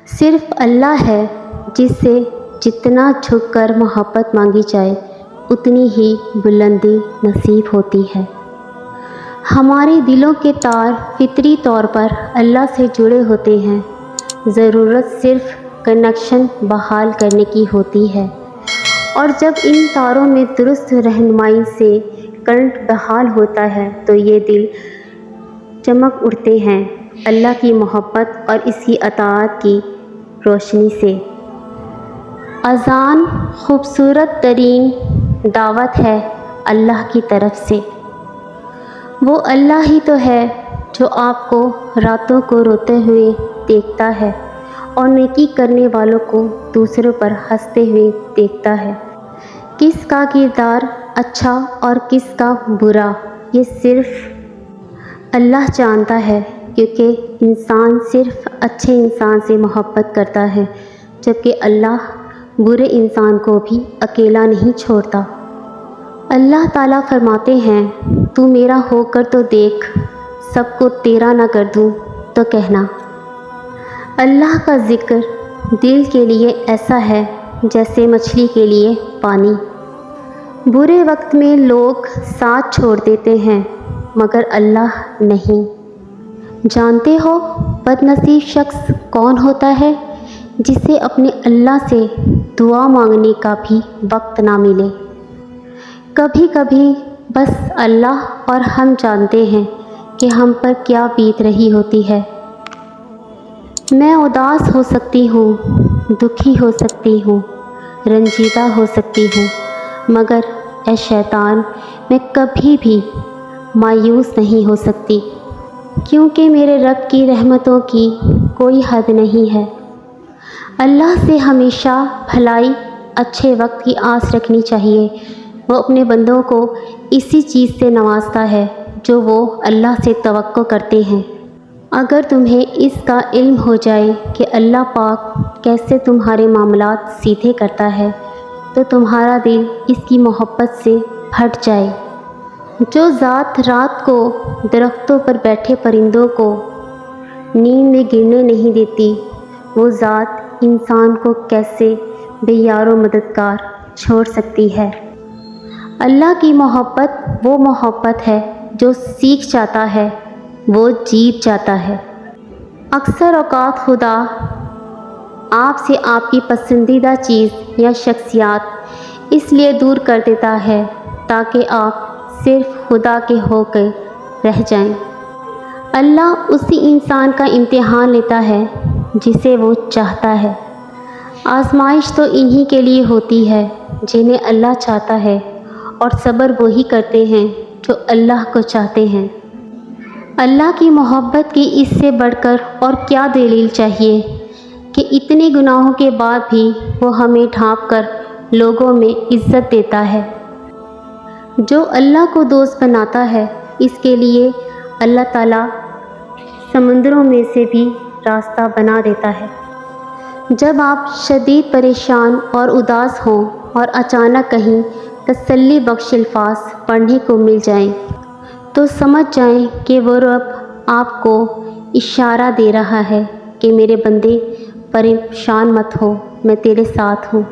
صرف اللہ ہے جس سے جتنا جھک کر محبت مانگی جائے اتنی ہی بلندی نصیب ہوتی ہے۔ ہمارے دلوں کے تار فطری طور پر اللہ سے جڑے ہوتے ہیں، ضرورت صرف کنیکشن بحال کرنے کی ہوتی ہے، اور جب ان تاروں میں درست رہنمائی سے کرنٹ بحال ہوتا ہے تو یہ دل چمک اٹھتے ہیں اللہ کی محبت اور اس کی اطاعت کی روشنی سے۔ اذان خوبصورت ترین دعوت ہے اللہ کی طرف سے۔ وہ اللہ ہی تو ہے جو آپ کو راتوں کو روتے ہوئے دیکھتا ہے اور نیکی کرنے والوں کو دوسروں پر ہنستے ہوئے دیکھتا ہے۔ کس کا کردار اچھا اور کس کا برا یہ صرف اللہ جانتا ہے، کیونکہ انسان صرف اچھے انسان سے محبت کرتا ہے، جبکہ اللہ برے انسان کو بھی اکیلا نہیں چھوڑتا۔ اللہ تعالیٰ فرماتے ہیں، تو میرا ہو کر تو دیکھ، سب کو تیرا نہ کر دوں تو کہنا۔ اللہ کا ذکر دل کے لیے ایسا ہے جیسے مچھلی کے لیے پانی۔ برے وقت میں لوگ ساتھ چھوڑ دیتے ہیں مگر اللہ نہیں۔ جانتے ہو بد نصیب شخص کون ہوتا ہے؟ جسے اپنے اللہ سے دعا مانگنے کا بھی وقت نہ ملے۔ کبھی کبھی بس اللہ اور ہم جانتے ہیں کہ ہم پر کیا بیت رہی ہوتی ہے۔ میں اداس ہو سکتی ہوں، دکھی ہو سکتی ہوں، رنجیدہ ہو سکتی ہوں، مگر اے شیطان میں کبھی بھی مایوس نہیں ہو سکتی، کیونکہ میرے رب کی رحمتوں کی کوئی حد نہیں ہے۔ اللہ سے ہمیشہ بھلائی، اچھے وقت کی آس رکھنی چاہیے۔ وہ اپنے بندوں کو اسی چیز سے نوازتا ہے جو وہ اللہ سے توقع کرتے ہیں۔ اگر تمہیں اس کا علم ہو جائے کہ اللہ پاک کیسے تمہارے معاملات سیدھے کرتا ہے تو تمہارا دل اس کی محبت سے پھٹ جائے۔ جو ذات رات کو درختوں پر بیٹھے پرندوں کو نیند میں گرنے نہیں دیتی، وہ ذات انسان کو کیسے بے یار و مددگار چھوڑ سکتی ہے۔ اللہ کی محبت وہ محبت ہے جو سیکھ جاتا ہے، وہ جیت جاتا ہے۔ اکثر اوقات خدا آپ سے آپ کی پسندیدہ چیز یا شخصیات اس لیے دور کر دیتا ہے تاکہ آپ صرف خدا کے ہو کر رہ جائیں۔ اللہ اسی انسان کا امتحان لیتا ہے جسے وہ چاہتا ہے۔ آزمائش تو انہی کے لیے ہوتی ہے جنہیں اللہ چاہتا ہے، اور صبر وہی کرتے ہیں جو اللہ کو چاہتے ہیں۔ اللہ کی محبت کی اس سے بڑھ کر اور کیا دلیل چاہیے کہ اتنے گناہوں کے بعد بھی وہ ہمیں ڈھانپ کر لوگوں میں عزت دیتا ہے۔ جو اللہ کو دوست بناتا ہے اس کے لیے اللہ تعالیٰ سمندروں میں سے بھی راستہ بنا دیتا ہے۔ جب آپ شدید پریشان اور اداس ہوں اور اچانک کہیں تسلی بخش الفاظ پڑھنے کو مل جائیں تو سمجھ جائیں کہ وہ رب آپ کو اشارہ دے رہا ہے کہ میرے بندے پریشان مت ہو، میں تیرے ساتھ ہوں۔